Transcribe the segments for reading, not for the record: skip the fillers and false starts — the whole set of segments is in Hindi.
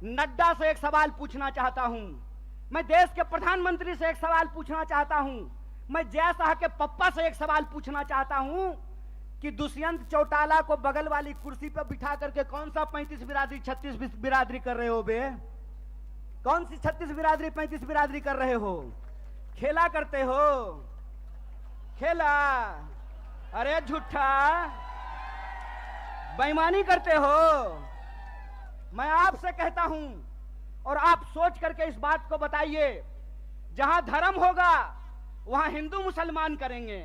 नड्डा से एक सवाल पूछना चाहता हूं, मैं देश के प्रधानमंत्री से एक सवाल पूछना चाहता हूं, मैं जय शाह के पप्पा से एक सवाल पूछना चाहता हूं कि दुष्यंत चौटाला को बगल वाली कुर्सी पर बिठा करके कौन सा 35 बिरादरी 36 बिरादरी कर रहे हो बे? कौन सी 36 बिरादरी 35 बिरादरी कर रहे हो? खेला करते हो? खेला? अरे झूठा, बेईमानी करते हो। मैं आपसे कहता हूं और आप सोच करके इस बात को बताइए, जहां धर्म होगा वहां हिंदू मुसलमान करेंगे,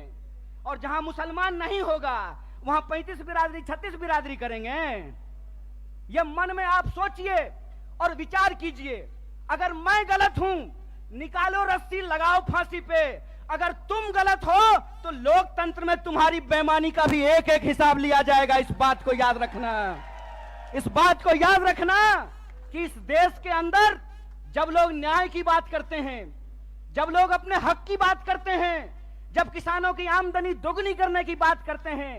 और जहां मुसलमान नहीं होगा वहां 35 बिरादरी 36 बिरादरी करेंगे। यह मन में आप सोचिए और विचार कीजिए। अगर मैं गलत हूं, निकालो रस्सी, लगाओ फांसी पे। अगर तुम गलत हो तो लोकतंत्र में तुम्हारी बेईमानी का भी एक एक हिसाब लिया जाएगा। इस बात को याद रखना, इस बात को याद रखना कि इस देश के अंदर जब लोग न्याय की बात करते हैं, जब लोग अपने हक की बात करते हैं, जब किसानों की आमदनी दोगुनी करने की बात करते हैं,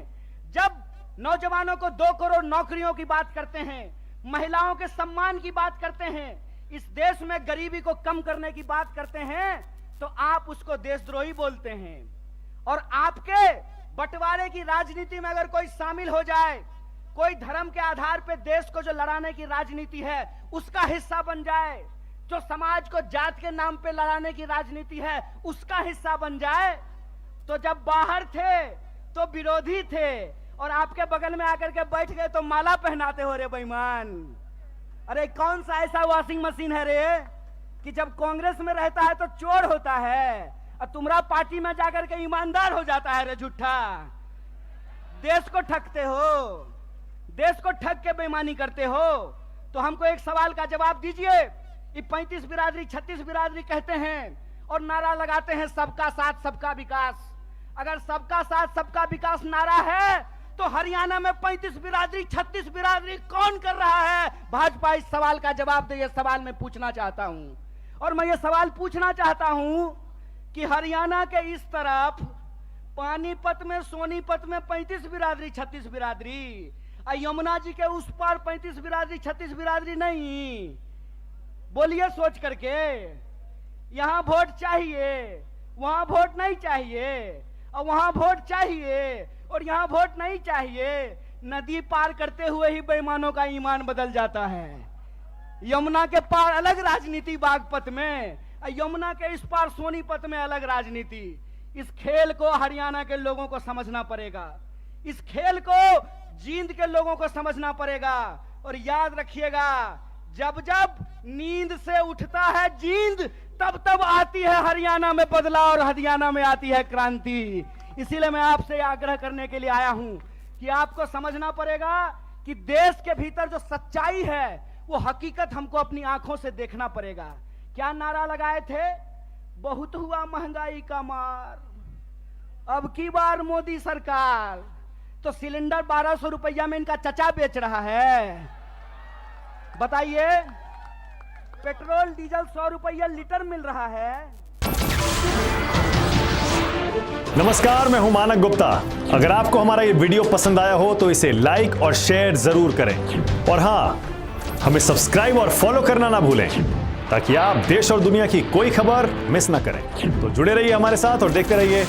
जब नौजवानों को 2 करोड़ नौकरियों की बात करते हैं, महिलाओं के सम्मान की बात करते हैं, इस देश में गरीबी को कम करने की बात करते हैं, तो आप उसको देशद्रोही बोलते हैं। और आपके बंटवारे की राजनीति में अगर कोई शामिल हो जाए, कोई धर्म के आधार पर देश को जो लड़ाने की राजनीति है उसका हिस्सा बन जाए, जो समाज को जात के नाम पे लड़ाने की राजनीति है उसका हिस्सा बन जाए, तो जब बाहर थे तो विरोधी थे और आपके बगल में आकर के बैठ गए तो माला पहनाते हो रे बेईमान। अरे कौन सा ऐसा वॉशिंग मशीन है रे कि जब कांग्रेस में रहता है तो चोर होता है और तुम्हारा पार्टी में जाकर के ईमानदार हो जाता है रे झूठा। देश को ठगते हो, देश को ठग के बेईमानी करते हो। तो हमको एक सवाल का जवाब दीजिए। ये 35 बिरादरी 36 बिरादरी कहते हैं और नारा लगाते हैं सबका साथ सबका विकास। अगर सबका साथ सबका विकास नारा है तो हरियाणा में 35 बिरादरी 36 बिरादरी कौन कर रहा है? भाजपा इस सवाल का जवाब दे। ये सवाल मैं पूछना चाहता हूं, और मैं ये सवाल पूछना चाहता हूं कि हरियाणा के इस तरफ पानीपत में, सोनीपत में 35 बिरादरी 36 बिरादरी, यमुना जी के उस पार 35 बिरादरी 36 बिरादरी नहीं। बोलिए सोच करके, यहां वोट चाहिए, वहां वोट नहीं चाहिए, और वहां वोट चाहिए और यहां वोट नहीं चाहिए। नदी पार करते हुए ही बेईमानों का ईमान बदल जाता है। यमुना के पार अलग राजनीति बागपत में, यमुना के इस पार सोनीपत में अलग राजनीति। इस खेल को हरियाणा के लोगों को समझना पड़ेगा, इस खेल को जींद के लोगों को समझना पड़ेगा। और याद रखिएगा, जब जब नींद से उठता है जींद, तब तब आती है हरियाणा में बदलाव और हरियाणा में आती है क्रांति। इसीलिए मैं आपसे आग्रह करने के लिए आया हूं कि आपको समझना पड़ेगा कि देश के भीतर जो सच्चाई है वो हकीकत हमको अपनी आंखों से देखना पड़ेगा। क्या नारा लगाए थे? बहुत हुआ महंगाई का मार, अब की बार मोदी सरकार। तो सिलेंडर 1200 रुपया में इनका चचा बेच रहा है। बताइए, पेट्रोल डीजल 100 रुपया लीटर मिल रहा है। नमस्कार, मैं हूं मानक गुप्ता। अगर आपको हमारा ये वीडियो पसंद आया हो तो इसे लाइक और शेयर जरूर करें, और हां, हमें सब्सक्राइब और फॉलो करना ना भूलें ताकि आप देश और दुनिया की कोई खबर मिस ना करें। तो जुड़े रहिए हमारे साथ और देखते रहिए